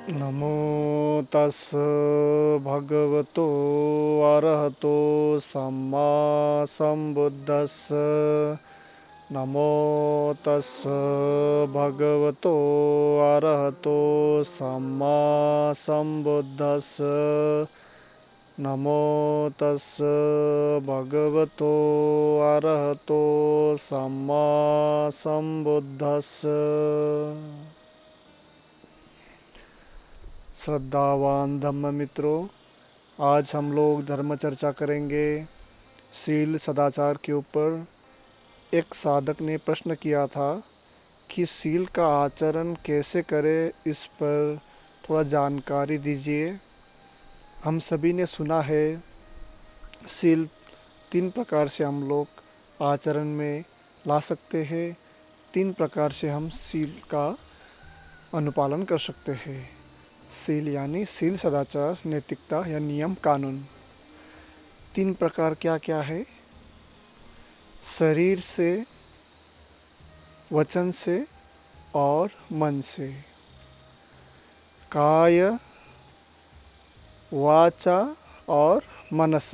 नमो तस् भगवतो अरहतो सम्मा सम्बुद्धस्स। नमो तस् भगवतो अरहतो सम्मा सम्बुद्धस्स। नमो तस् भगवतो अरहतो सम्मा सम्बुद्धस्स। श्रद्धावान धम्म मित्रों, आज हम लोग धर्म चर्चा करेंगे शील सदाचार के ऊपर। एक साधक ने प्रश्न किया था कि शील का आचरण कैसे करें, इस पर थोड़ा जानकारी दीजिए। हम सभी ने सुना है शील 3 प्रकार से हम लोग आचरण में ला सकते हैं। 3 प्रकार से हम शील का अनुपालन कर सकते हैं। शील यानी शील सदाचार नैतिकता या नियम कानून। 3 प्रकार क्या क्या है? शरीर से, वचन से और मन से। काय, वाचा और मनस।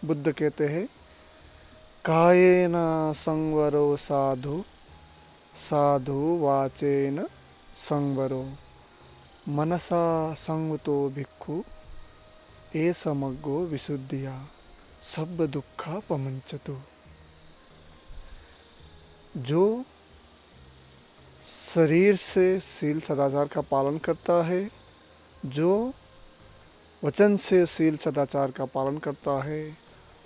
बुद्ध कहते हैं कायेन संवरो साधु, साधु वाचेन संवरो, मनसा संवतो भिक्खु ए समग्गो विशुद्धिया सब दुखा पमंचतु। जो शरीर से शील सदाचार का पालन करता है, जो वचन से शील सदाचार का पालन करता है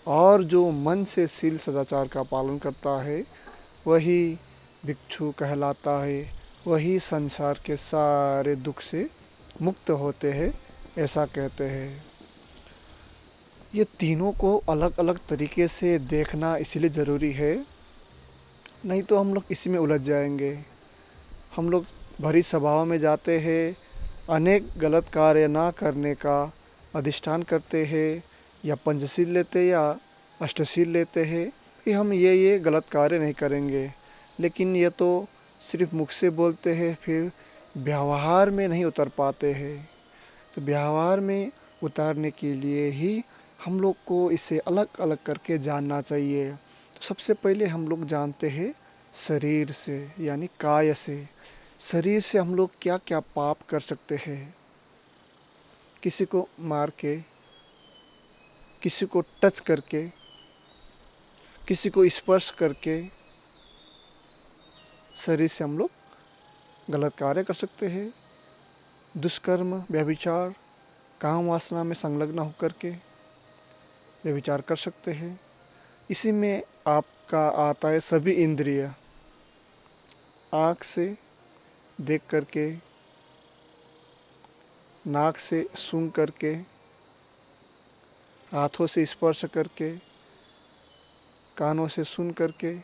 और जो मन से शील सदाचार का पालन करता है, वही भिक्षु कहलाता है। वही संसार के सारे दुख से मुक्त होते हैं, ऐसा कहते हैं। ये तीनों को अलग अलग तरीके से देखना इसलिए ज़रूरी है, नहीं तो हम लोग इसी में उलझ जाएंगे। हम लोग भरी सभाओं में जाते हैं, अनेक गलत कार्य ना करने का अधिष्ठान करते हैं, या पंचशील लेते या अष्टशील लेते हैं कि हम ये गलत कार्य नहीं करेंगे। लेकिन ये तो सिर्फ मुख से बोलते हैं, फिर व्यवहार में नहीं उतर पाते हैं। तो व्यवहार में उतारने के लिए ही हम लोग को इसे अलग अलग करके जानना चाहिए। तो सबसे पहले हम लोग जानते हैं शरीर से यानी काय से। शरीर से हम लोग क्या क्या पाप कर सकते हैं? किसी को मार के, किसी को टच करके, किसी को स्पर्श करके शरीर से हम लोग गलत कार्य कर सकते हैं। दुष्कर्म, व्यभिचार, काम वासना में संलग्न होकर के व्यभिचार कर सकते हैं। इसी में आपका आता है सभी इंद्रिय। आँख से देख करके, नाक से सूंघ करके, हाथों से स्पर्श करके, कानों से सुन करके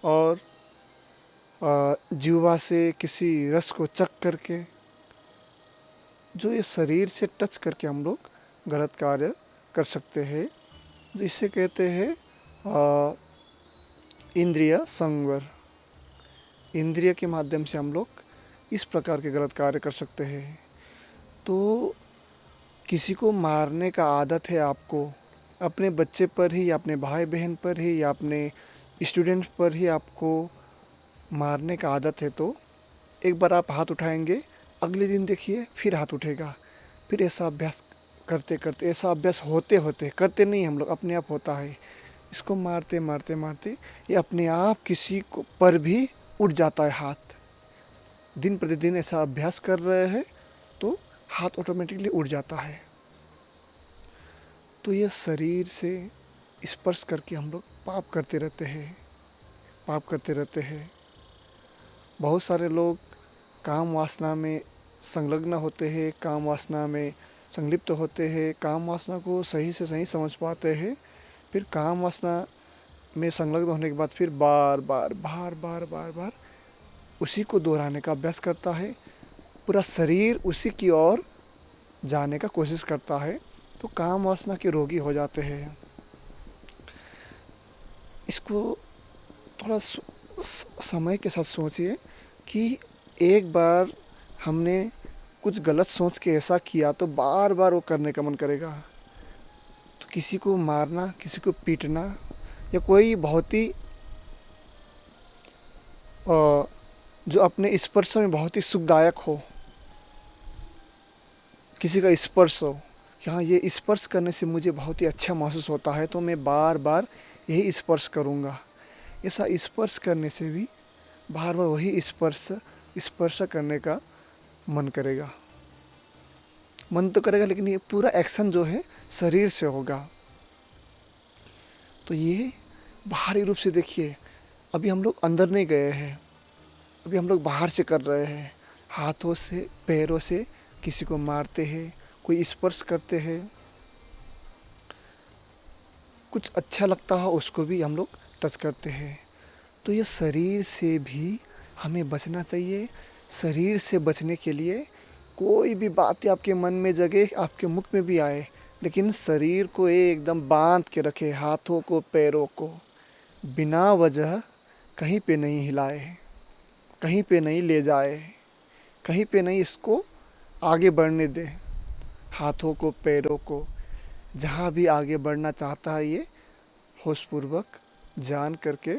और जीवा से किसी रस को चख करके, जो ये शरीर से टच करके हम लोग गलत कार्य कर सकते हैं। इसे कहते हैं इंद्रिय संवर। इंद्रिय के माध्यम से हम लोग इस प्रकार के गलत कार्य कर सकते हैं। तो किसी को मारने का आदत है आपको, अपने बच्चे पर ही या अपने भाई बहन पर ही या अपने स्टूडेंट पर ही आपको मारने का आदत है, तो एक बार आप हाथ उठाएंगे, अगले दिन देखिए फिर हाथ उठेगा। फिर ऐसा अभ्यास करते करते, ऐसा अभ्यास होते होते, करते नहीं हम लोग, अपने आप होता है। इसको मारते मारते मारते ये अपने आप किसी को पर भी उठ जाता है हाथ। दिन प्रतिदिन ऐसा अभ्यास कर रहे हैं तो हाथ ऑटोमेटिकली उड़ जाता है। तो ये शरीर से स्पर्श करके हम लोग पाप करते रहते हैं, पाप करते रहते हैं। बहुत सारे लोग काम वासना में संलग्न होते हैं, काम वासना में संलिप्त होते हैं, काम वासना को सही से सही समझ पाते हैं। फिर काम वासना में संलग्न होने के बाद फिर बार बार उसी को दोहराने का अभ्यास करता है। पूरा शरीर उसी की ओर जाने का कोशिश करता है, तो काम वासना के रोगी हो जाते हैं। इसको थोड़ा समय के साथ सोचिए कि एक बार हमने कुछ गलत सोच के ऐसा किया तो बार बार वो करने का मन करेगा। तो किसी को मारना, किसी को पीटना या कोई बहुत ही जो अपने स्पर्श में बहुत ही सुखदायक हो, किसी का स्पर्श हो कि हाँ ये स्पर्श करने से मुझे बहुत ही अच्छा महसूस होता है, तो मैं बार बार यही स्पर्श करूँगा। ऐसा स्पर्श करने से भी बार बार वही स्पर्श करने का मन करेगा। मन तो करेगा, लेकिन ये पूरा एक्शन जो है शरीर से होगा। तो ये बाहरी रूप से देखिए, अभी हम लोग अंदर नहीं गए हैं, अभी हम लोग बाहर से कर रहे हैं। हाथों से, पैरों से किसी को मारते हैं, कोई स्पर्श करते हैं, कुछ अच्छा लगता हो उसको भी हम लोग टच करते हैं। तो ये शरीर से भी हमें बचना चाहिए। शरीर से बचने के लिए कोई भी बातें आपके मन में जगे, आपके मुख में भी आए, लेकिन शरीर को एकदम बांध के रखे, हाथों को, पैरों को बिना वजह कहीं पे नहीं हिलाए, कहीं पे नहीं ले जाए, कहीं पे नहीं इसको आगे बढ़ने दे। हाथों को, पैरों को जहाँ भी आगे बढ़ना चाहता है, ये होशपूर्वक जान करके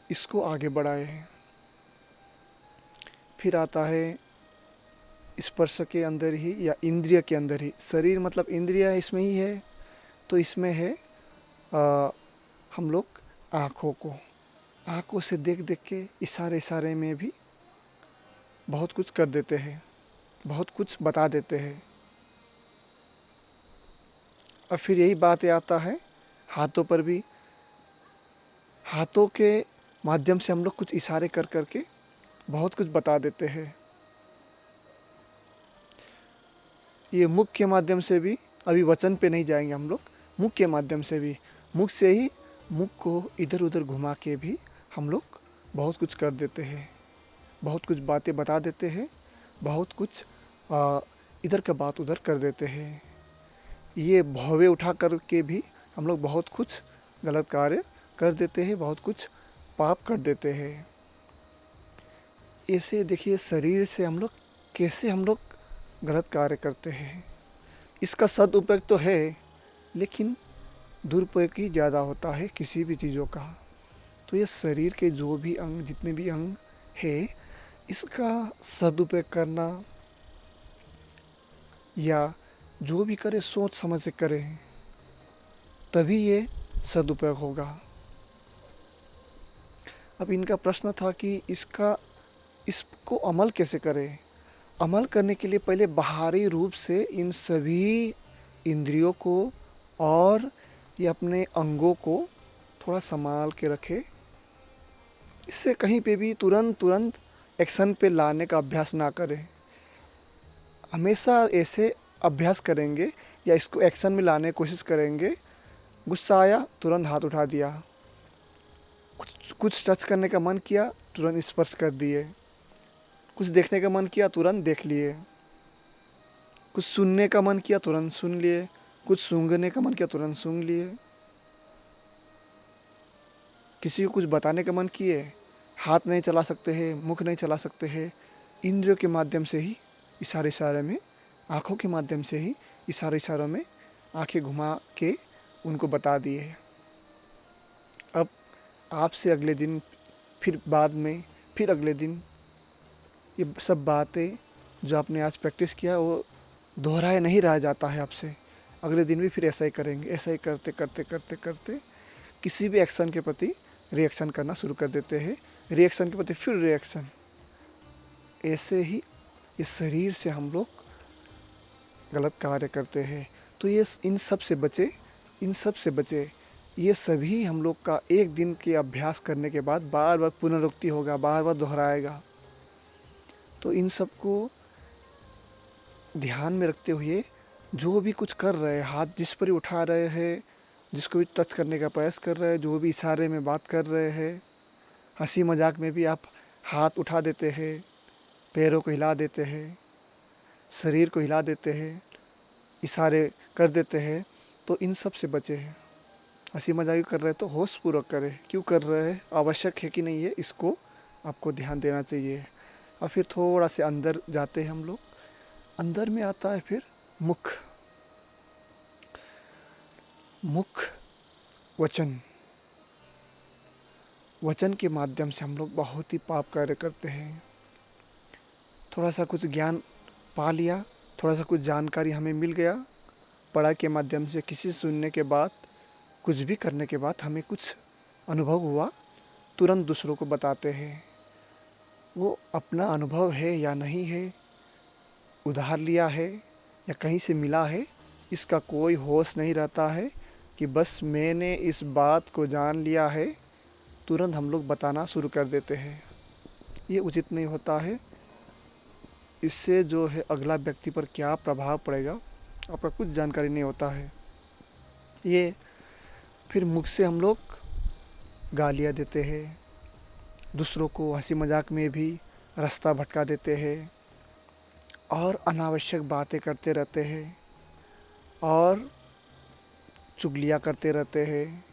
इसको आगे बढ़ाए। फिर आता है स्पर्श के अंदर ही या इंद्रिय के अंदर ही। शरीर मतलब इंद्रिय इसमें ही है, तो इसमें है हम लोग आँखों से देख देख के इशारे में भी बहुत कुछ कर देते हैं, बहुत कुछ बता देते हैं। और फिर यही बात आता है हाथों पर भी। हाथों के माध्यम से हम लोग कुछ इशारे कर करके बहुत कुछ बता देते हैं। ये मुख के माध्यम से भी, अभी वचन पे नहीं जाएंगे हम लोग, मुख के माध्यम से भी, मुख से ही मुख को इधर उधर घुमा के भी हम लोग बहुत कुछ कर देते हैं, बहुत कुछ बातें बता देते हैं, बहुत कुछ इधर का बात उधर कर देते हैं। ये भौवे उठा कर के भी हम लोग बहुत कुछ गलत कार्य कर देते हैं, बहुत कुछ पाप कर देते हैं। ऐसे देखिए शरीर से हम लोग कैसे हम लोग गलत कार्य करते हैं। इसका सदुपयोग तो है, लेकिन दुरुपयोग ही ज़्यादा होता है किसी भी चीज़ों का। तो ये शरीर के जो भी अंग, जितने भी अंग है, इसका सदुपयोग करना या जो भी करे सोच समझ से करे, तभी ये सदुपयोग होगा। अब इनका प्रश्न था कि इसको अमल कैसे करें। अमल करने के लिए पहले बाहरी रूप से इन सभी इंद्रियों को और ये अपने अंगों को थोड़ा संभाल के रखे। इससे कहीं पे भी तुरंत एक्शन पे लाने का अभ्यास ना करें। हमेशा ऐसे अभ्यास करेंगे या इसको एक्शन में लाने की कोशिश करेंगे। गुस्सा आया, तुरंत हाथ उठा दिया, कुछ टच करने का मन किया, तुरंत स्पर्श कर दिए, कुछ देखने का मन किया, तुरंत देख लिए, कुछ सुनने का मन किया, तुरंत सुन लिए, कुछ सूंघने का मन किया, तुरंत सूंघ लिए। किसी को कुछ बताने का मन किए, हाथ नहीं चला सकते हैं, मुख नहीं चला सकते हैं, इंद्रियों के माध्यम से ही इशारे में, आँखों के माध्यम से ही इशारों में आंखें घुमा के उनको बता दिए। अब आपसे अगले दिन, फिर बाद में, फिर अगले दिन ये सब बातें जो आपने आज प्रैक्टिस किया वो दोहराया नहीं रह जाता है आपसे। अगले दिन भी फिर ऐसा ही करेंगे। ऐसा ही करते करते करते करते किसी भी एक्शन के प्रति रिएक्शन करना शुरू कर देते हैं। रिएक्शन के प्रति फिर रिएक्शन। ऐसे ही ये शरीर से हम लोग गलत कार्य करते हैं। तो ये इन सब से बचे। ये सभी हम लोग का एक दिन के अभ्यास करने के बाद बार बार पुनरुक्ति होगा, बार बार दोहराएगा। तो इन सब को ध्यान में रखते हुए जो भी कुछ कर रहे हैं, हाथ जिस पर ही उठा रहे हैं, जिसको भी टच करने का प्रयास कर रहे हैं, जो भी इशारे में बात कर रहे हैं, हंसी मजाक में भी आप हाथ उठा देते हैं, पैरों को हिला देते हैं, शरीर को हिला देते हैं, इशारे कर देते हैं, तो इन सब से बचे हैं। हंसी मजाक कर रहे हैं तो होशपूर्वक करें, क्यों कर रहे हैं, आवश्यक है कि नहीं है, इसको आपको ध्यान देना चाहिए। और फिर थोड़ा से अंदर जाते हैं हम लोग। अंदर में आता है फिर मुख। मुख वचन। वचन के माध्यम से हम लोग बहुत ही पाप कार्य करते हैं। थोड़ा सा कुछ ज्ञान पा लिया, थोड़ा सा कुछ जानकारी हमें मिल गया, पढ़ाई के माध्यम से किसी सुनने के बाद, कुछ भी करने के बाद हमें कुछ अनुभव हुआ, तुरंत दूसरों को बताते हैं। वो अपना अनुभव है या नहीं है, उधार लिया है या कहीं से मिला है, इसका कोई होश नहीं रहता है कि बस मैंने इस बात को जान लिया है, तुरंत हम लोग बताना शुरू कर देते हैं। ये उचित नहीं होता है। इससे जो है अगला व्यक्ति पर क्या प्रभाव पड़ेगा आपका कुछ जानकारी नहीं होता है। ये फिर मुख से हम लोग गालियाँ देते हैं, दूसरों को हंसी मजाक में भी रास्ता भटका देते हैं और अनावश्यक बातें करते रहते हैं और चुगलियाँ करते रहते हैं,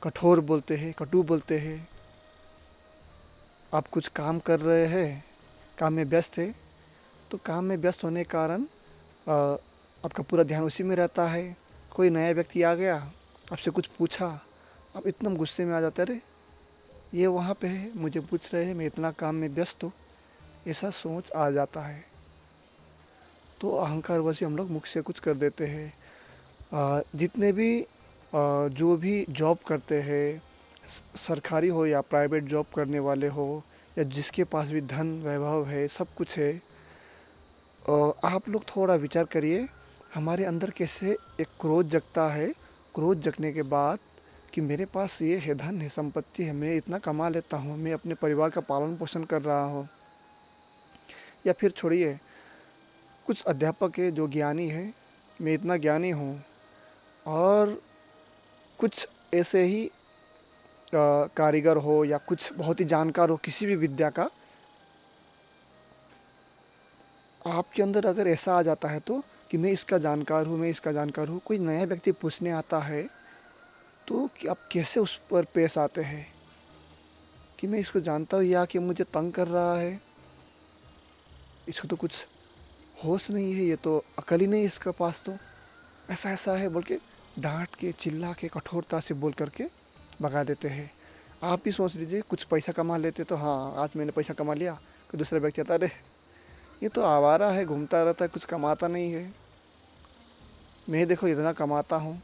कठोर बोलते हैं, कटु बोलते हैं। आप कुछ काम कर रहे हैं, काम में व्यस्त है, तो काम में व्यस्त होने के कारण आपका पूरा ध्यान उसी में रहता है। कोई नया व्यक्ति आ गया, आपसे कुछ पूछा, आप इतना गुस्से में आ जाते, अरे ये वहाँ पे है, मुझे पूछ रहे हैं, मैं इतना काम में व्यस्त हूँ, ऐसा सोच आ जाता है। तो अहंकार वश हम लोग मुख से कुछ कर देते हैं। जितने भी जो भी जॉब करते हैं, सरकारी हो या प्राइवेट जॉब करने वाले हो, या जिसके पास भी धन वैभव है, सब कुछ है, आप लोग थोड़ा विचार करिए, हमारे अंदर कैसे एक क्रोध जगता है। क्रोध जगने के बाद कि मेरे पास ये है, धन है, संपत्ति है, मैं इतना कमा लेता हूँ, मैं अपने परिवार का पालन पोषण कर रहा हूँ। या फिर छोड़िए, कुछ अध्यापक है जो ज्ञानी है, मैं इतना ज्ञानी हूँ, और कुछ ऐसे ही कारीगर हो या कुछ बहुत ही जानकार हो किसी भी विद्या का, आपके अंदर अगर ऐसा आ जाता है तो कि मैं इसका जानकार हूँ, मैं इसका जानकार हूँ, कोई नया व्यक्ति पूछने आता है तो कि आप कैसे उस पर पेश आते हैं कि मैं इसको जानता हूँ या कि मुझे तंग कर रहा है, इसको तो कुछ होश नहीं है, ये तो अकल ही नहीं है इसके पास, तो ऐसा ऐसा है बोल के डांट के, चिल्ला के, कठोरता से बोल करके भगा देते हैं। आप भी सोच लीजिए, कुछ पैसा कमा लेते तो हाँ आज मैंने पैसा कमा लिया, तो दूसरा व्यक्ति आता, अरे ये तो आवारा है, घूमता रहता है, कुछ कमाता नहीं है, मैं देखो इतना कमाता हूँ।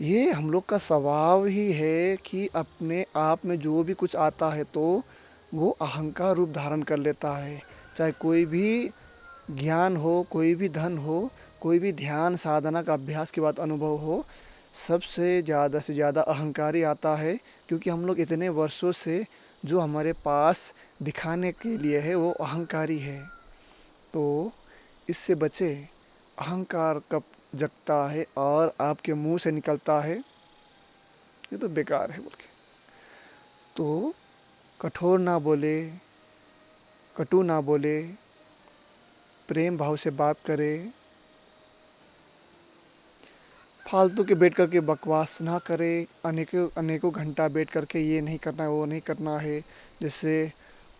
ये हम लोग का स्वभाव ही है कि अपने आप में जो भी कुछ आता है तो वो अहंकार रूप धारण कर लेता है। चाहे कोई भी ज्ञान हो, कोई भी धन हो, कोई भी ध्यान साधना का अभ्यास के बाद अनुभव हो, सबसे ज़्यादा से ज़्यादा अहंकारी आता है, क्योंकि हम लोग इतने वर्षों से जो हमारे पास दिखाने के लिए है वो अहंकारी है। तो इससे बचे। अहंकार कब जगता है और आपके मुंह से निकलता है ये तो बेकार है बोल के, तो कठोर ना बोले, कटु ना बोले, प्रेम भाव से बात करे, फालतू के बैठ करके बकवास ना करे, अनेकों अनेकों घंटा बैठ करके ये नहीं करना है, वो नहीं करना है। जैसे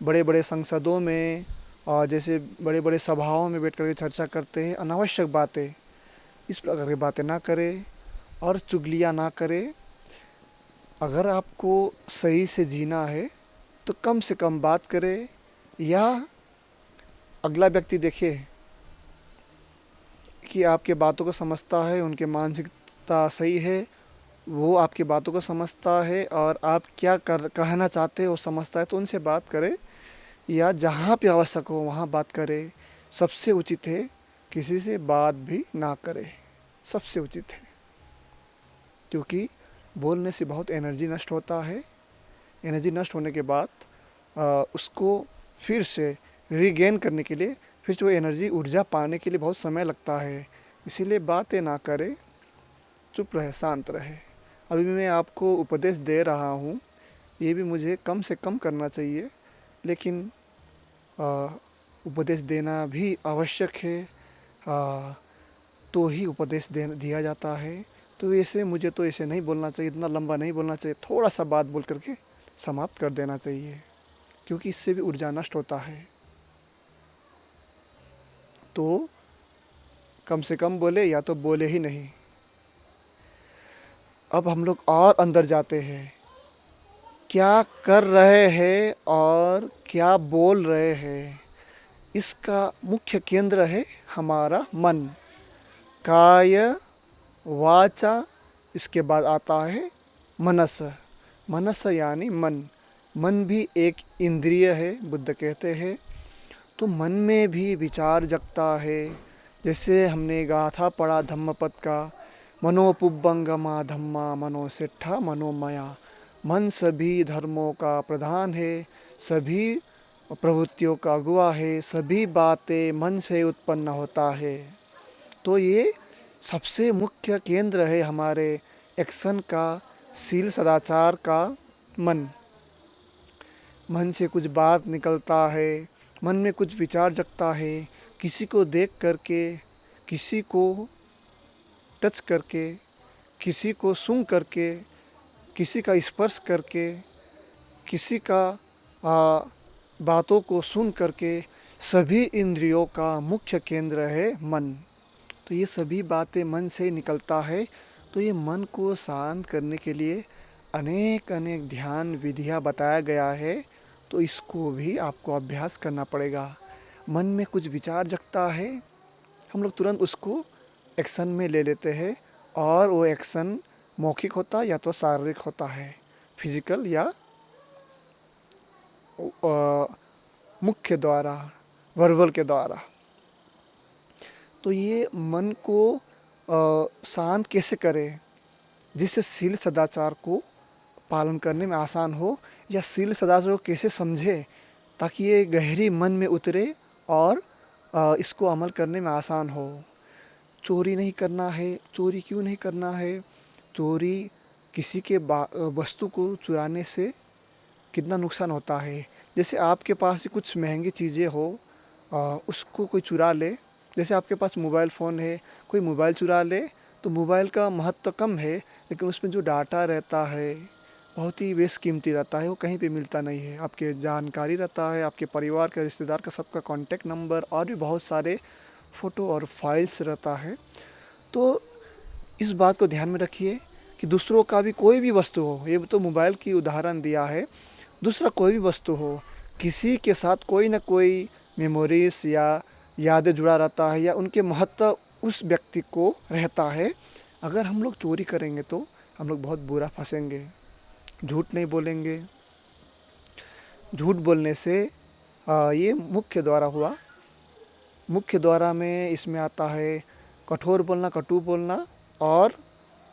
बड़े बड़े संसदों में और जैसे बड़े बड़े सभाओं में बैठ करके चर्चा करते हैं अनावश्यक बातें, इस प्रकार की बातें ना करें और चुगलियाँ ना करें। अगर आपको सही से जीना है तो कम से कम बात करें, या अगला व्यक्ति देखे कि आपके बातों को समझता है, उनके मानसिकता सही है, वो आपकी बातों को समझता है और आप क्या कहना चाहते हो वो समझता है, तो उनसे बात करें, या जहाँ पे आवश्यक हो वहाँ बात करें। सबसे उचित है किसी से बात भी ना करें, सबसे उचित है, क्योंकि बोलने से बहुत एनर्जी नष्ट होता है। एनर्जी नष्ट होने के बाद उसको फिर से रीगेन करने के लिए, फिर जो एनर्जी ऊर्जा पाने के लिए बहुत समय लगता है। इसीलिए बातें ना करें, चुप रहे, शांत रहे। अभी मैं आपको उपदेश दे रहा हूँ, ये भी मुझे कम से कम करना चाहिए, लेकिन उपदेश देना भी आवश्यक है, तो ही उपदेश दिया जाता है। तो ऐसे मुझे तो ऐसे नहीं बोलना चाहिए, इतना लंबा नहीं बोलना चाहिए, थोड़ा सा बात बोल करके समाप्त कर देना चाहिए, क्योंकि इससे भी ऊर्जा नष्ट होता है। तो कम से कम बोले या तो बोले ही नहीं। अब हम लोग और अंदर जाते हैं, क्या कर रहे हैं और क्या बोल रहे हैं, इसका मुख्य केंद्र है हमारा मन। काय वाचा, इसके बाद आता है मनस। मनस यानी मन। मन भी एक इंद्रिय है, बुद्ध कहते हैं। तो मन में भी विचार जगता है। जैसे हमने गाथा पढ़ा धम्मपद का, मनोपुब्बंगमा धम्मा मनोसेट्ठा मनोमया। मन सभी धर्मों का प्रधान है, सभी प्रवृत्तियों का अगुआ है, सभी बातें मन से उत्पन्न होता है। तो ये सबसे मुख्य केंद्र है हमारे एक्शन का, शील सदाचार का मन। मन से कुछ बात निकलता है, मन में कुछ विचार जगता है, किसी को देख करके, किसी को टच करके, किसी को सूंघ करके, किसी का स्पर्श करके, किसी का बातों को सुन करके, सभी इंद्रियों का मुख्य केंद्र है मन। तो ये सभी बातें मन से निकलता है। तो ये मन को शांत करने के लिए अनेक अनेक ध्यान विधियाँ बताया गया है। तो इसको भी आपको अभ्यास करना पड़ेगा। मन में कुछ विचार जगता है, हम लोग तुरंत उसको एक्शन में ले लेते हैं, और वो एक्शन मौखिक होता है या तो शारीरिक होता है, फिजिकल या मुख्य द्वारा, वर्बल के द्वारा। तो ये मन को शांत कैसे करें जिससे शील सदाचार को पालन करने में आसान हो, या शील सदाचार को कैसे समझे ताकि ये गहरी मन में उतरे और इसको अमल करने में आसान हो। चोरी नहीं करना है। चोरी क्यों नहीं करना है? चोरी किसी के वस्तु को चुराने से कितना नुकसान होता है। जैसे आपके पास ही कुछ महंगी चीज़ें हो, उसको कोई चुरा ले। जैसे आपके पास मोबाइल फ़ोन है, कोई मोबाइल चुरा ले तो मोबाइल का महत्व कम है, लेकिन उसमें जो डाटा रहता है बहुत ही बेशकीमती रहता है, वो कहीं पे मिलता नहीं है। आपके जानकारी रहता है, आपके परिवार का, रिश्तेदार का, सबका कॉन्टैक्ट नंबर और भी बहुत सारे फ़ोटो और फाइल्स रहता है। तो इस बात को ध्यान में रखिए कि दूसरों का भी कोई भी वस्तु हो, ये तो मोबाइल की उदाहरण दिया है, दूसरा कोई भी वस्तु हो, किसी के साथ कोई ना कोई मेमोरीज या यादें जुड़ा रहता है, या उनके महत्व उस व्यक्ति को रहता है। अगर हम लोग चोरी करेंगे तो हम लोग बहुत बुरा फंसेंगे। झूठ नहीं बोलेंगे। झूठ बोलने से ये मुख्य द्वारा हुआ। मुख्य द्वारा में इसमें आता है कठोर बोलना, कटु बोलना और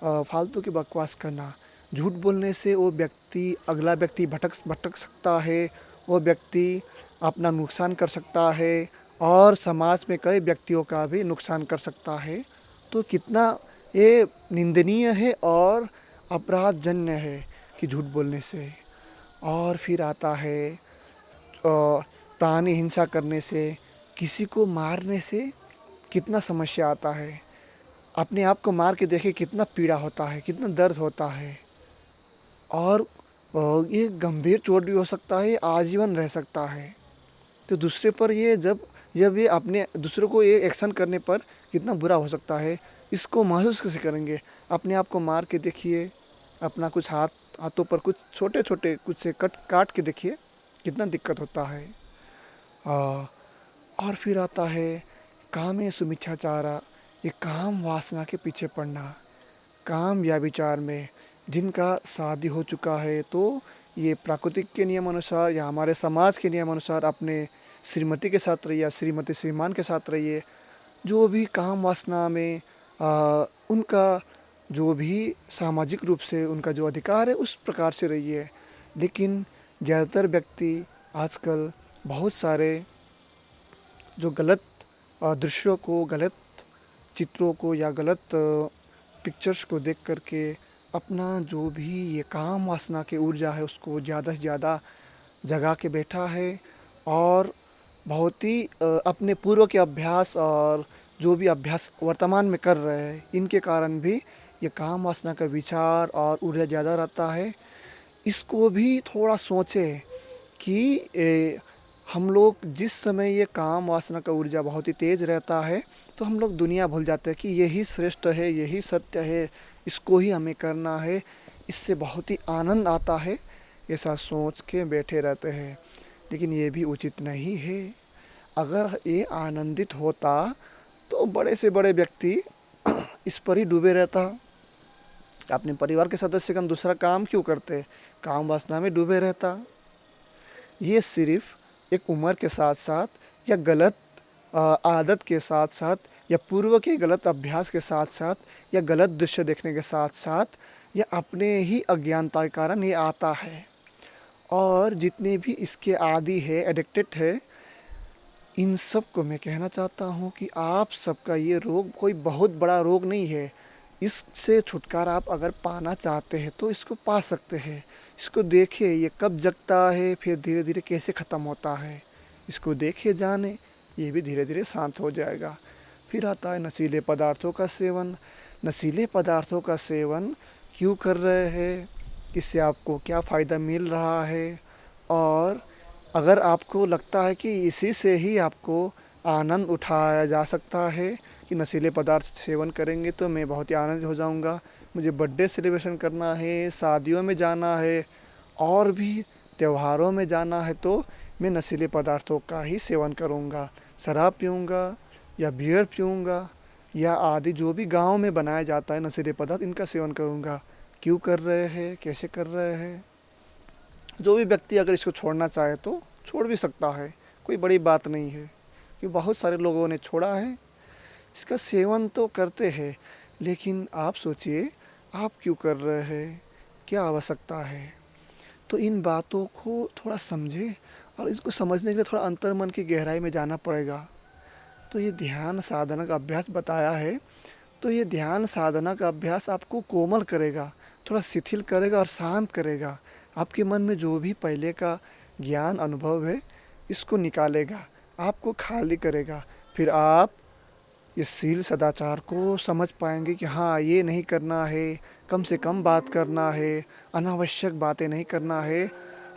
फालतू की बकवास करना। झूठ बोलने से वो व्यक्ति, अगला व्यक्ति भटक सकता है, वो व्यक्ति अपना नुकसान कर सकता है और समाज में कई व्यक्तियों का भी नुकसान कर सकता है। तो कितना ये निंदनीय है और अपराधजन्य है कि झूठ बोलने से। और फिर आता है प्राणी हिंसा करने से, किसी को मारने से कितना समस्या आता है। अपने आप को मार के देखे कितना पीड़ा होता है, कितना दर्द होता है, और ये गंभीर चोट भी हो सकता है, आजीवन रह सकता है। तो दूसरे पर ये जब ये अपने दूसरों को ये एक्शन करने पर कितना बुरा हो सकता है, इसको महसूस कैसे करेंगे? अपने आप को मार के देखिए, अपना कुछ हाथों पर कुछ छोटे छोटे कुछ से काट के देखिए, कितना दिक्कत होता है। और फिर आता है कामे सुमिच्छाचारा, ये काम वासना के पीछे पड़ना। काम या विचार में जिनका शादी हो चुका है, तो ये प्राकृतिक के नियम अनुसार या हमारे समाज के नियम अनुसार अपने श्रीमती के साथ रहिए, श्रीमती श्रीमान के साथ रहिए। जो भी काम वासना में उनका जो भी सामाजिक रूप से उनका जो अधिकार है उस प्रकार से रहिए। लेकिन ज़्यादातर व्यक्ति आजकल बहुत सारे जो गलत दृश्यों को, गलत चित्रों को या गलत पिक्चर्स को देख करके अपना जो भी ये काम वासना की ऊर्जा है उसको ज़्यादा से ज़्यादा जगा के बैठा है, और बहुत ही अपने पूर्व के अभ्यास और जो भी अभ्यास वर्तमान में कर रहे हैं, इनके कारण भी ये काम वासना का विचार और ऊर्जा ज़्यादा रहता है। इसको भी थोड़ा सोचें कि हम लोग जिस समय ये काम वासना का ऊर्जा बहुत ही तेज रहता है तो हम लोग दुनिया भूल जाते हैं कि यही श्रेष्ठ है, यही सत्य है, इसको ही हमें करना है, इससे बहुत ही आनंद आता है, ऐसा सोच के बैठे रहते हैं। लेकिन ये भी उचित नहीं है। अगर ये आनंदित होता तो बड़े से बड़े व्यक्ति इस पर ही डूबे रहता। अपने परिवार के सदस्य का दूसरा काम क्यों करते, काम वासना में डूबे रहता। ये सिर्फ एक उम्र के साथ साथ या गलत आदत के साथ साथ या पूर्व के गलत अभ्यास के साथ साथ या गलत दृश्य देखने के साथ साथ या अपने ही अज्ञानता के कारण ये आता है। और जितने भी इसके आदी है, एडिक्टेड है, इन सब को मैं कहना चाहता हूँ कि आप सबका ये रोग कोई बहुत बड़ा रोग नहीं है। इससे छुटकारा आप अगर पाना चाहते हैं तो इसको पा सकते हैं। इसको देखिए ये कब जगता है, फिर धीरे धीरे कैसे ख़त्म होता है, इसको देखिए जाने, ये भी धीरे धीरे शांत हो जाएगा। फिर आता है नशीले पदार्थों का सेवन। नशीले पदार्थों का सेवन क्यों कर रहे हैं, इससे आपको क्या फ़ायदा मिल रहा है, और अगर आपको लगता है कि इसी से ही आपको आनंद उठाया जा सकता है कि नशीले पदार्थ सेवन करेंगे तो मैं बहुत ही आनंदित हो जाऊंगा, मुझे बर्थडे सेलिब्रेशन करना है, शादियों में जाना है और भी त्योहारों में जाना है, तो मैं नशीले पदार्थों का ही सेवन करूंगा, शराब पीऊँगा या बियर पीऊँगा या आदि जो भी गांव में बनाया जाता है नशीले पदार्थ, इनका सेवन करूंगा। क्यों कर रहे हैं, कैसे कर रहे हैं। जो भी व्यक्ति अगर इसको छोड़ना चाहे तो छोड़ भी सकता है, कोई बड़ी बात नहीं है, क्योंकि बहुत सारे लोगों ने छोड़ा है। इसका सेवन तो करते हैं, लेकिन आप सोचिए आप क्यों कर रहे हैं, क्या आवश्यकता है। तो इन बातों को थोड़ा समझें और इसको समझने के लिए थोड़ा अंतर्मन की गहराई में जाना पड़ेगा। तो ये ध्यान साधना का अभ्यास बताया है, तो ये ध्यान साधना का अभ्यास आपको कोमल करेगा, थोड़ा शिथिल करेगा और शांत करेगा। आपके मन में जो भी पहले का ज्ञान अनुभव है इसको निकालेगा, आपको खाली करेगा। फिर आप ये शील सदाचार को समझ पाएंगे कि हाँ ये नहीं करना है, कम से कम बात करना है, अनावश्यक बातें नहीं करना है,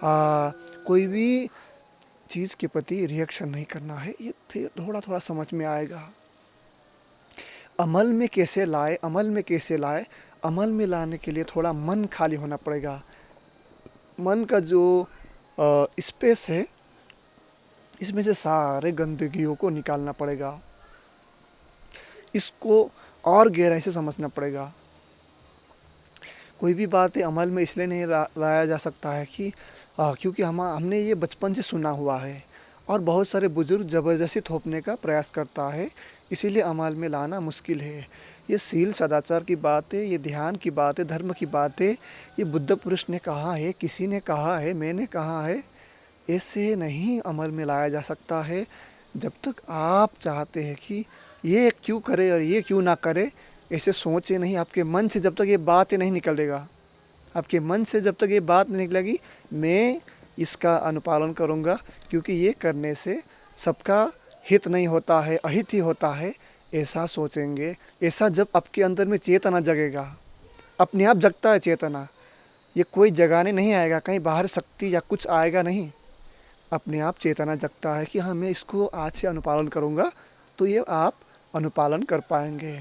कोई भी चीज़ के प्रति रिएक्शन नहीं करना है। ये थोड़ा थोड़ा समझ में आएगा। अमल में कैसे लाए, अमल में कैसे लाए, अमल में लाने के लिए थोड़ा मन खाली होना पड़ेगा। मन का जो स्पेस है इसमें से सारे गंदगियों को निकालना पड़ेगा, इसको और गहराई से समझना पड़ेगा। कोई भी बातें अमल में इसलिए नहीं लाया जा सकता है कि क्योंकि हमने ये बचपन से सुना हुआ है और बहुत सारे बुजुर्ग ज़बरदस्ती थोपने का प्रयास करता है, इसीलिए अमल में लाना मुश्किल है। ये शील सदाचार की बातें, ये ध्यान की बातें, धर्म की बातें, ये बुद्ध पुरुष ने कहा है, किसी ने कहा है, मैंने कहा है, ऐसे नहीं अमल में लाया जा सकता है। जब तक आप चाहते हैं कि ये क्यों करे और ये क्यों ना करे, ऐसे सोचे नहीं, आपके मन से जब तक ये बात नहीं निकलेगा, आपके मन से जब तक ये बात नहीं निकलेगी मैं इसका अनुपालन करूँगा, क्योंकि ये करने से सबका हित नहीं होता है, अहित ही होता है, ऐसा सोचेंगे। ऐसा जब आपके अंदर में चेतना जगेगा, अपने आप जगता है चेतना, ये कोई जगाने नहीं आएगा, कहीं बाहर शक्ति या कुछ आएगा नहीं, अपने आप चेतना जगता है कि हाँ मैं इसको आज से अनुपालन करूँगा, तो ये आप अनुपालन कर पाएंगे।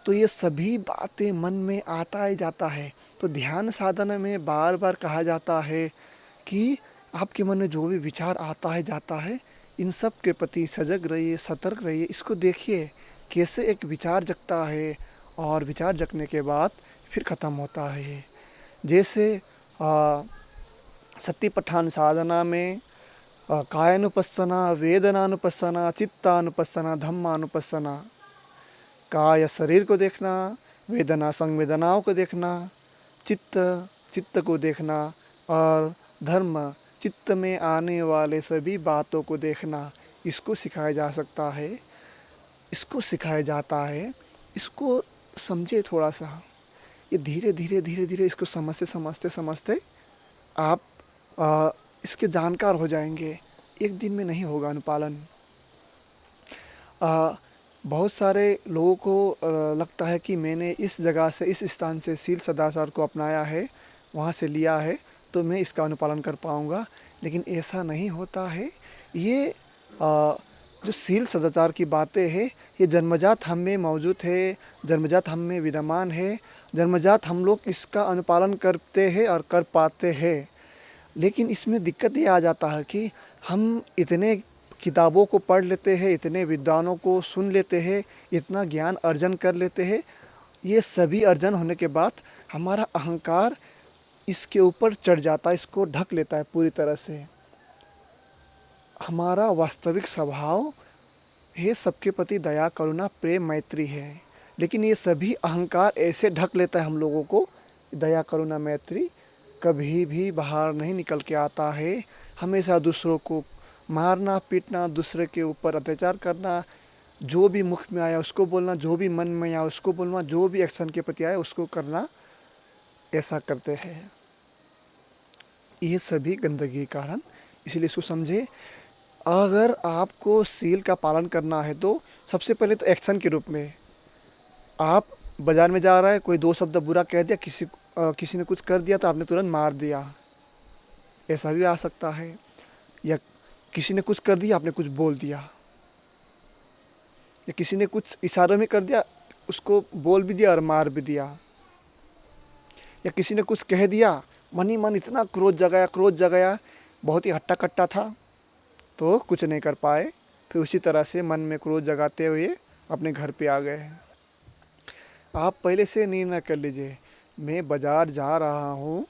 तो ये सभी बातें मन में आता ही जाता है। तो ध्यान साधना में बार बार कहा जाता है कि आपके मन में जो भी विचार आता है जाता है, इन सब के प्रति सजग रहिए, सतर्क रहिए। इसको देखिए कैसे एक विचार जगता है और विचार जगने के बाद फिर ख़त्म होता है। जैसे सतिपट्ठान साधना में कायानुपස්සना, वेदनानुपස්සना, चित्तानुपස්සना, धम्मानुपස්සना, काय शरीर को देखना, वेदना संवेदनाओं को देखना, चित्त को देखना, और धर्म चित्त में आने वाले सभी बातों को देखना, इसको सिखाया जा सकता है, इसको सिखाया जाता है। इसको समझे थोड़ा सा, ये धीरे धीरे धीरे धीरे इसको समझते आप इसके जानकार हो जाएंगे। एक दिन में नहीं होगा अनुपालन। बहुत सारे लोगों को लगता है कि मैंने इस जगह से, इस स्थान से शील सदाचार को अपनाया है, वहाँ से लिया है, तो मैं इसका अनुपालन कर पाऊँगा, लेकिन ऐसा नहीं होता है। ये जो शील सदाचार की बातें हैं, ये जन्मजात हम में मौजूद है, जन्मजात हम में विद्यमान है, जन्मजात हम लोग इसका अनुपालन करते हैं और कर पाते हैं। लेकिन इसमें दिक्कत ये आ जाता है कि हम इतने किताबों को पढ़ लेते हैं, इतने विद्वानों को सुन लेते हैं, इतना ज्ञान अर्जन कर लेते हैं, ये सभी अर्जन होने के बाद हमारा अहंकार इसके ऊपर चढ़ जाता है, इसको ढक लेता है पूरी तरह से। हमारा वास्तविक स्वभाव है सबके प्रति दया, करुणा, प्रेम, मैत्री है। लेकिन ये सभी अहंकार ऐसे ढक लेता है हम लोगों को, दया, करुणा, मैत्री कभी भी बाहर नहीं निकल के आता है। हमेशा दूसरों को मारना, पीटना, दूसरे के ऊपर अत्याचार करना, जो भी मुख में आया उसको बोलना, जो भी मन में आया उसको बोलना, जो भी एक्शन के प्रति आया उसको करना, ऐसा करते हैं। ये सभी गंदगी के कारण, इसलिए इसको समझे। अगर आपको शील का पालन करना है तो सबसे पहले तो एक्शन के रूप में, आप बाज़ार में जा रहा है, कोई दो शब्द बुरा कह दिया, किसी ने कुछ कर दिया तो आपने तुरंत मार दिया, ऐसा भी आ सकता है। या किसी ने कुछ कर दिया, आपने कुछ बोल दिया, या किसी ने कुछ इशारों में कर दिया, उसको बोल भी दिया और मार भी दिया। या किसी ने कुछ कह दिया, मन ही मन इतना क्रोध जगाया, बहुत ही हट्टा कट्टा था तो कुछ नहीं कर पाए, फिर उसी तरह से मन में क्रोध जगाते हुए अपने घर पे आ गए। आप पहले से निर्णय कर लीजिए, मैं बाज़ार जा रहा हूँ,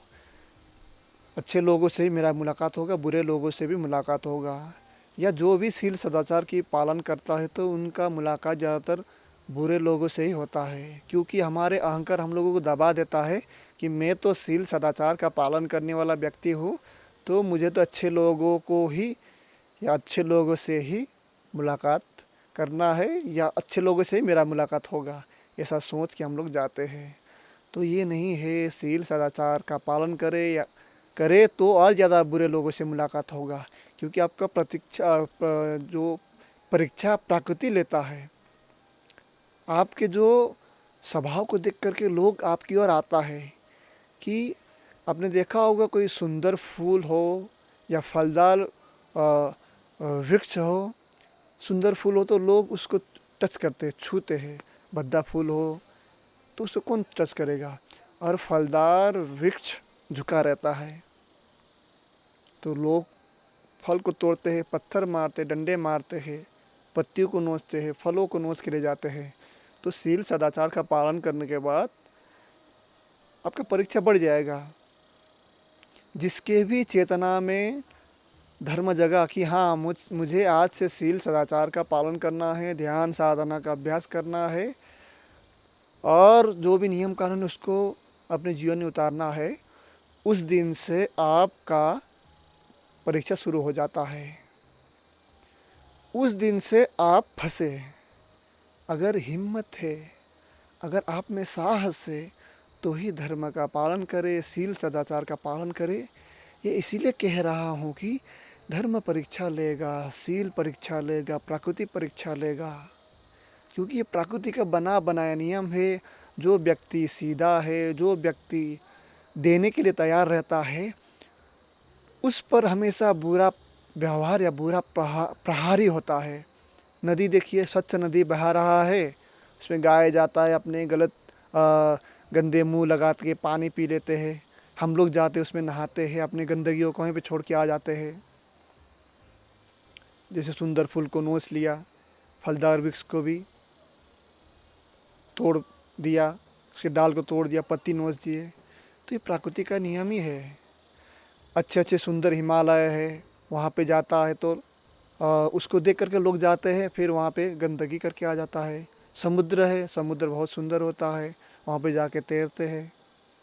अच्छे लोगों से ही मेरा मुलाकात होगा, बुरे लोगों से भी मुलाकात होगा। या जो भी शील सदाचार की पालन करता है तो उनका मुलाकात ज़्यादातर बुरे लोगों से ही होता है, क्योंकि हमारे अहंकार हम लोगों को दबा देता है कि मैं तो शील सदाचार का पालन करने वाला व्यक्ति हूँ, तो मुझे तो अच्छे लोगों को ही या अच्छे लोगों से ही मुलाकात करना है, या अच्छे लोगों से ही मेरा मुलाकात होगा, ऐसा सोच के हम लोग जाते हैं। तो ये नहीं है, शील सदाचार का पालन करे तो और ज़्यादा बुरे लोगों से मुलाकात होगा, क्योंकि आपका जो परीक्षा प्रकृति लेता है। आपके जो स्वभाव को देख करके लोग आपकी ओर आता है। कि आपने देखा होगा, कोई सुंदर फूल हो या फलदार वृक्ष हो, सुंदर फूल हो तो लोग उसको टच करते हैं, छूते हैं। भद्दा फूल हो तो उसको कौन टच करेगा, और फलदार वृक्ष झुका रहता है तो लोग फल को तोड़ते हैं, पत्थर मारते, डंडे मारते हैं, पत्तियों को नोचते हैं, फलों को नोच के ले जाते हैं। तो शील सदाचार का पालन करने के बाद आपका परीक्षा बढ़ जाएगा। जिसके भी चेतना में धर्म जगा कि हाँ, मुझे आज से शील सदाचार का पालन करना है, ध्यान साधना का अभ्यास करना है, और जो भी नियम कानून उसको अपने जीवन में उतारना है, उस दिन से आपका परीक्षा शुरू हो जाता है। उस दिन से आप फंसे। अगर हिम्मत है, अगर आप में साहस है, तो ही धर्म का पालन करे, शील सदाचार का पालन करे। ये इसीलिए कह रहा हूँ कि धर्म परीक्षा लेगा, शील परीक्षा लेगा, प्रकृति परीक्षा लेगा, क्योंकि ये प्रकृति का बना बनाया नियम है। जो व्यक्ति सीधा है, जो व्यक्ति देने के लिए तैयार रहता है, उस पर हमेशा बुरा व्यवहार या बुरा प्रहारी होता है। नदी देखिए, स्वच्छ नदी बहा रहा है, उसमें गाय जाता है, अपने गलत गंदे मुंह लगा के पानी पी लेते हैं। हम लोग जाते उसमें नहाते हैं, अपनी गंदगियों को वहीं पे छोड़ के आ जाते हैं। जैसे सुंदर फूल को नोच लिया, फलदार वृक्ष को भी तोड़ दिया, उसके डाल को तोड़ दिया, पत्ती नोच दिए। तो ये प्रकृति का नियम ही है। अच्छे अच्छे सुंदर हिमालय है, वहाँ पे जाता है तो उसको देख करके लोग जाते हैं, फिर वहाँ पे गंदगी करके आ जाता है। समुद्र है, समुद्र बहुत सुंदर होता है, वहाँ पे जाके तैरते हैं,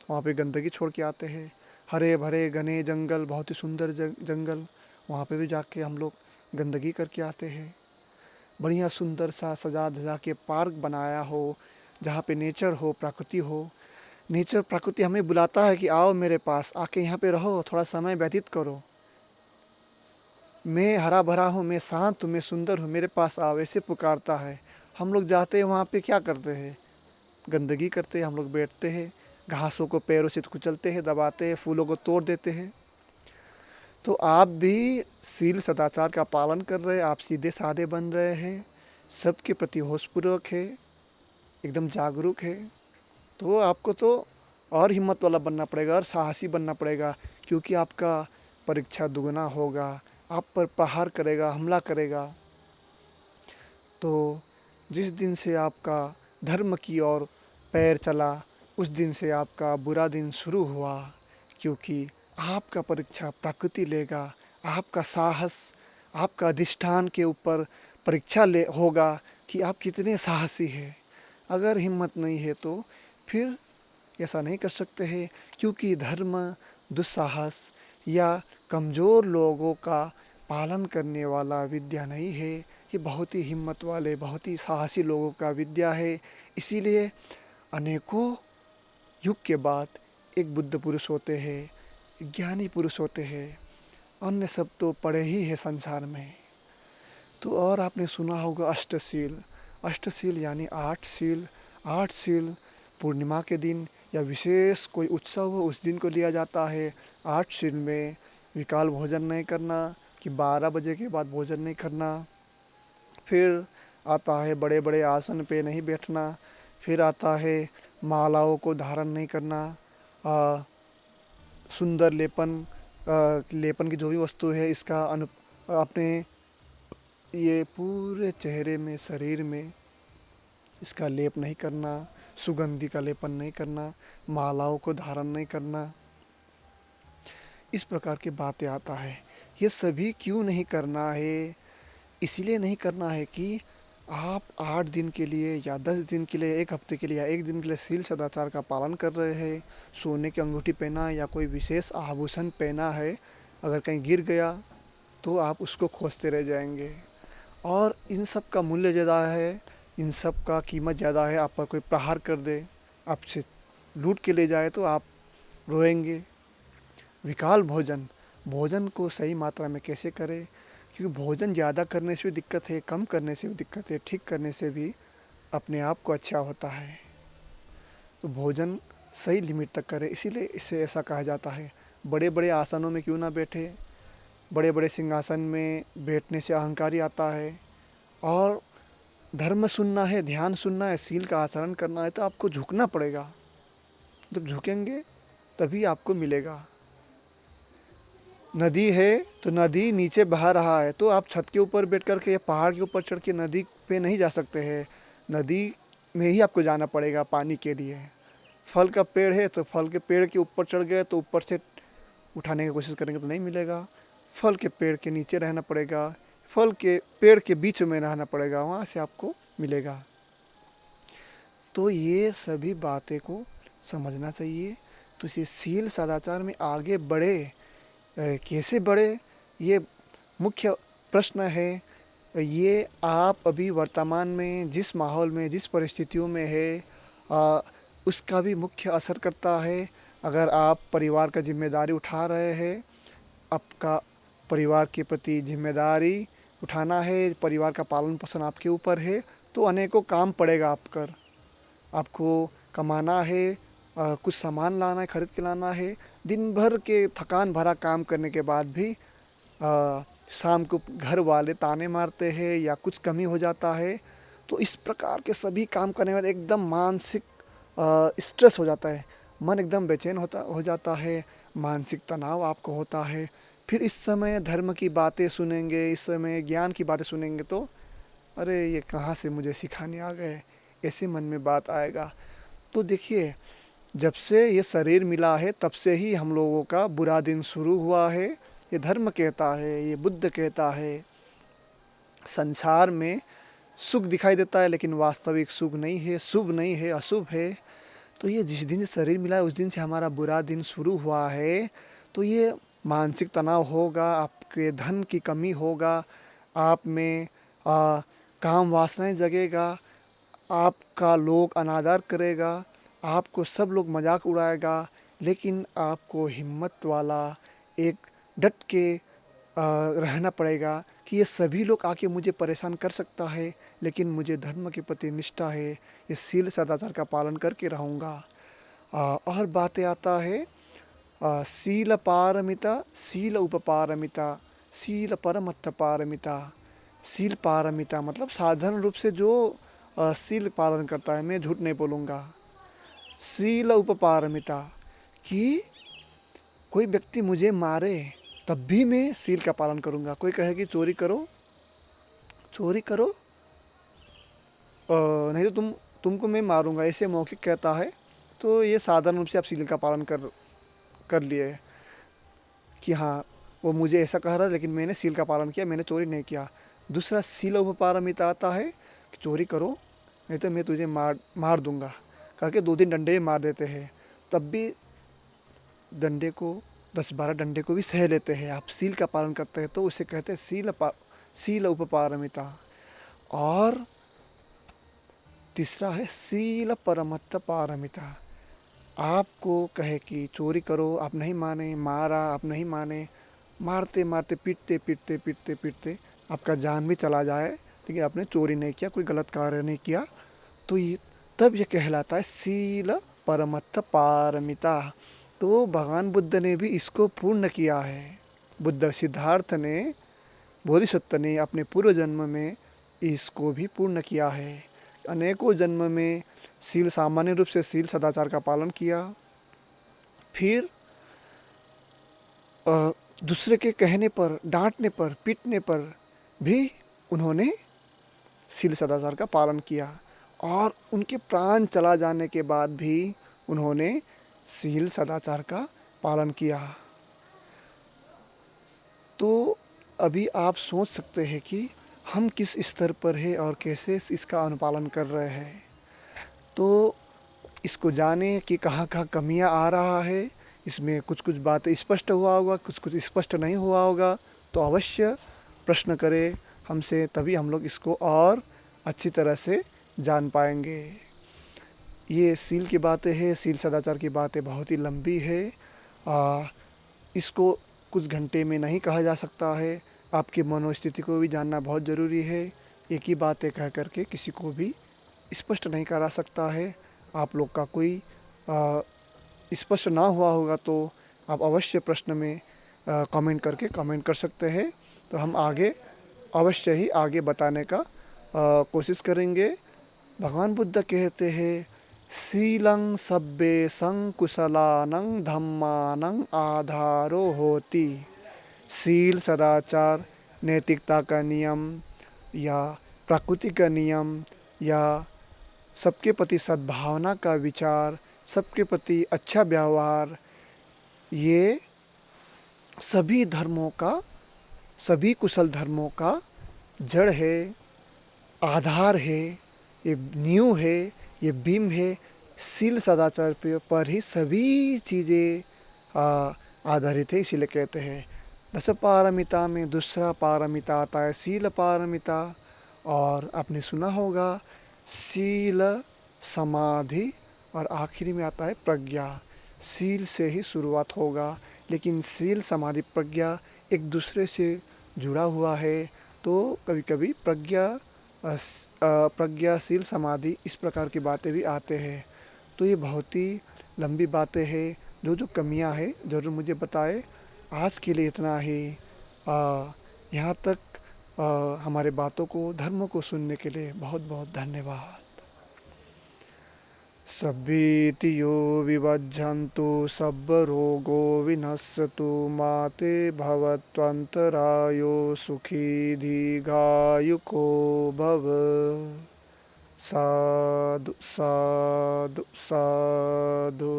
वहाँ पे गंदगी छोड़ के आते हैं। हरे भरे घने जंगल, बहुत ही सुंदर जंगल, वहाँ पे भी जाके हम लोग गंदगी करके आते हैं। बढ़िया सुंदर सा सजा धजा के पार्क बनाया हो, जहाँ पे नेचर हो, प्रकृति हो। नेचर प्रकृति हमें बुलाता है कि आओ मेरे पास, आके यहाँ पे रहो, थोड़ा समय व्यतीत करो। मैं हरा भरा हूँ, मैं शांत हूँ, मैं सुंदर हूँ, मेरे पास आओ, ऐसे पुकारता है। हम लोग जाते हैं वहाँ पे, क्या करते हैं? गंदगी करते हैं। हम लोग बैठते हैं, घासों को पैरों से कुचलते हैं, दबाते हैं, फूलों को तोड़ देते हैं। तो आप भी शील सदाचार का पालन कर रहे हैं, आप सीधे साधे बन रहे हैं, सबके प्रति होशपूर्वक है, एकदम जागरूक है, तो आपको तो और हिम्मत वाला बनना पड़ेगा और साहसी बनना पड़ेगा, क्योंकि आपका परीक्षा दुगना होगा, आप पर प्रहार करेगा, हमला करेगा। तो जिस दिन से आपका धर्म की ओर पैर चला, उस दिन से आपका बुरा दिन शुरू हुआ, क्योंकि आपका परीक्षा प्रकृति लेगा, आपका साहस, आपका अधिष्ठान के ऊपर परीक्षा ले होगा कि आप कितने साहसी हैं। अगर हिम्मत नहीं है तो फिर ऐसा नहीं कर सकते हैं, क्योंकि धर्म दुस्साहस या कमज़ोर लोगों का पालन करने वाला विद्या नहीं है, ये बहुत ही हिम्मत वाले, बहुत ही साहसी लोगों का विद्या है। इसीलिए अनेकों युग के बाद एक बुद्ध पुरुष होते हैं, ज्ञानी पुरुष होते हैं, अन्य सब तो पड़े ही है संसार में। तो और आपने सुना होगा अष्टशील। अष्टशील यानी 8 शील। 8 शील पूर्णिमा के दिन या विशेष कोई उत्सव हो उस दिन को लिया जाता है। 8 शील में विकाल भोजन नहीं करना, कि 12 बजे के बाद भोजन नहीं करना। फिर आता है बड़े बड़े आसन पे नहीं बैठना। फिर आता है मालाओं को धारण नहीं करना। सुंदर लेपन की जो भी वस्तु है इसका अपने ये पूरे चेहरे में, शरीर में इसका लेप नहीं करना, सुगंधि का लेपन नहीं करना, मालाओं को धारण नहीं करना, इस प्रकार की बातें आता है। ये सभी क्यों नहीं करना है? इसलिए नहीं करना है कि आप 8 दिन के लिए या 10 दिन के लिए, 1 हफ्ते के लिए या 1 दिन के लिए शील सदाचार का पालन कर रहे हैं। सोने की अंगूठी पहना या कोई विशेष आभूषण पहना है, अगर कहीं गिर गया तो आप उसको खोजते रह जाएंगे। और इन सब का मूल्य ज़्यादा है, इन सब का कीमत ज़्यादा है। आप पर कोई प्रहार कर दे, आपसे लूट के ले जाए तो आप रोएंगे। विकाल भोजन को सही मात्रा में कैसे करें, क्योंकि भोजन ज़्यादा करने से भी दिक्कत है, कम करने से भी दिक्कत है, ठीक करने से भी अपने आप को अच्छा होता है। तो भोजन सही लिमिट तक करें, इसीलिए इसे ऐसा कहा जाता है। बड़े बड़े आसनों में क्यों ना बैठे, बड़े बड़े सिंहासन में बैठने से अहंकारी आता है। और धर्म सुनना है, ध्यान सुनना है, शील का आचरण करना है तो आपको झुकना पड़ेगा। जब झुकेंगे तभी आपको मिलेगा। नदी है तो नदी नीचे बहा रहा है, तो आप छत के ऊपर बैठ कर के या पहाड़ के ऊपर चढ़ के नदी पे नहीं जा सकते हैं। नदी में ही आपको जाना पड़ेगा पानी के लिए। फल का पेड़ है तो फल के पेड़ के ऊपर चढ़ गए तो ऊपर से उठाने की कोशिश करेंगे तो नहीं मिलेगा। फल के पेड़ के नीचे रहना पड़ेगा, फल के पेड़ के बीच में रहना पड़ेगा, वहाँ से आपको मिलेगा। तो ये सभी बातें को समझना चाहिए। तो इसे शील सदाचार में आगे बढ़े, कैसे बढ़े, ये मुख्य प्रश्न है। ये आप अभी वर्तमान में जिस माहौल में, जिस परिस्थितियों में है, उसका भी मुख्य असर करता है। अगर आप परिवार का जिम्मेदारी उठा रहे हैं, आपका परिवार के प्रति जिम्मेदारी उठाना है, परिवार का पालन पोषण आपके ऊपर है, तो अनेकों काम पड़ेगा आप कर। आपको कमाना है, कुछ सामान लाना है, खरीद के लाना है। दिन भर के थकान भरा काम करने के बाद भी शाम को घर वाले ताने मारते हैं या कुछ कमी हो जाता है, तो इस प्रकार के सभी काम करने में एकदम मानसिक स्ट्रेस हो जाता है, मन एकदम बेचैन हो जाता है, मानसिक तनाव आपको होता है। फिर इस समय धर्म की बातें सुनेंगे, इस समय ज्ञान की बातें सुनेंगे तो अरे ये कहाँ से मुझे सिखाने आ गए, ऐसे मन में बात आएगा। तो देखिए, जब से ये शरीर मिला है तब से ही हम लोगों का बुरा दिन शुरू हुआ है। ये धर्म कहता है, ये बुद्ध कहता है। संसार में सुख दिखाई देता है लेकिन वास्तविक सुख नहीं है, शुभ नहीं है, अशुभ है। तो ये जिस दिन से शरीर मिला है उस दिन से हमारा बुरा दिन शुरू हुआ है। तो ये मानसिक तनाव होगा, आपके धन की कमी होगा, आप में काम वासनाएं जगेगा, आपका लोग अनादर करेगा, आपको सब लोग मजाक उड़ाएगा। लेकिन आपको हिम्मत वाला एक डट के रहना पड़ेगा कि ये सभी लोग आके मुझे परेशान कर सकता है, लेकिन मुझे धर्म के प्रति निष्ठा है, ये शील सदाचार का पालन करके रहूँगा। और बातें आता है शील पारमिता, शील उपपारमिता, शील परमत्थ पारमिता। शील पारमिता मतलब साधारण रूप से जो शील पालन करता है, मैं झूठ नहीं बोलूँगा। शील उपपारमिता कि कोई व्यक्ति मुझे मारे तब भी मैं शील का पालन करूँगा। कोई कहे कि चोरी करो, चोरी करो, नहीं तो तुमको मैं मारूंगा, ऐसे मौखिक कहता है तो ये साधारण रूप से आप शील का पालन कर लिए कि हाँ वो मुझे ऐसा कह रहा है लेकिन मैंने शील का पालन किया, मैंने चोरी नहीं किया। दूसरा शील उपपारमिता आता है कि चोरी करो नहीं तो मैं तुझे मार दूंगा, कह के 2 दिन डंडे में मार देते हैं, तब भी डंडे को 10-12 डंडे को भी सह लेते हैं। आप शील का पालन करते हैं तो उसे कहते हैं शील उपपारमिता। और तीसरा है शील परमत्थ पारमिता। आपको कहे कि चोरी करो, आप नहीं माने, मारा आप नहीं माने, मारते मारते पीटते पीटते पीटते पीटते आपका जान भी चला जाए लेकिन आपने चोरी नहीं किया, कोई गलत कार्य नहीं किया, तो ये कहलाता है शील परमत्थ पारमिता। तो भगवान बुद्ध ने भी इसको पूर्ण किया है। बुद्ध सिद्धार्थ ने, बोधिसत्व ने अपने पूर्व जन्म में इसको भी पूर्ण किया है। अनेकों जन्म में शील, सामान्य रूप से शील सदाचार का पालन किया, फिर दूसरे के कहने पर, डांटने पर, पीटने पर भी उन्होंने शील सदाचार का पालन किया, और उनके प्राण चला जाने के बाद भी उन्होंने शील सदाचार का पालन किया। तो अभी आप सोच सकते हैं कि हम किस स्तर पर है और कैसे इसका अनुपालन कर रहे हैं। तो इसको जाने कि कहाँ कहाँ कमियाँ आ रहा है, इसमें कुछ कुछ बातें स्पष्ट हुआ होगा, कुछ कुछ स्पष्ट नहीं हुआ होगा, तो अवश्य प्रश्न करें हमसे, तभी हम लोग इसको और अच्छी तरह से जान पाएंगे। ये शील की बातें हैं, शील सदाचार की बातें बहुत ही लंबी है, इसको कुछ घंटे में नहीं कहा जा सकता है। आपकी मनोस्थिति को भी जानना बहुत ज़रूरी है। एक ही बातें कह करके किसी को भी स्पष्ट नहीं करा सकता है। आप लोग का कोई स्पष्ट ना हुआ होगा तो आप अवश्य प्रश्न में कमेंट करके कमेंट कर सकते हैं, तो हम आगे अवश्य ही आगे बताने का कोशिश करेंगे। भगवान बुद्ध कहते हैं शीलं सभ्येषां कुशलानां धम्मानां आधारो होती। शील, सदाचार, नैतिकता का नियम या प्रकृति का नियम या सबके प्रति सद्भावना का विचार, सबके प्रति अच्छा व्यवहार, ये सभी धर्मों का, सभी कुशल धर्मों का जड़ है, आधार है, ये नींव है, ये बीम है। शील सदाचार पर ही सभी चीज़ें आधारित है, इसीलिए कहते हैं 10 पारमिता में दूसरा पारमिता आता है शील पारमिता। और आपने सुना होगा शील, समाधि और आखिरी में आता है प्रज्ञा। शील से ही शुरुआत होगा, लेकिन शील, समाधि, प्रज्ञा एक दूसरे से जुड़ा हुआ है। तो कभी कभी प्रज्ञा, शील, समाधि इस प्रकार की बातें भी आते हैं। तो ये बहुत ही लंबी बातें हैं, जो कमियां हैं ज़रूर मुझे बताएं। आज के लिए इतना ही। यहाँ तक हमारे बातों को, धर्मों को सुनने के लिए बहुत बहुत धन्यवाद। सब्बीतियो विवज्झन्तु सब्बरोगो विनश्यतु माते भवत्वन्तरायो सुखी दीर्घायुको भव। साधु साधु साधु।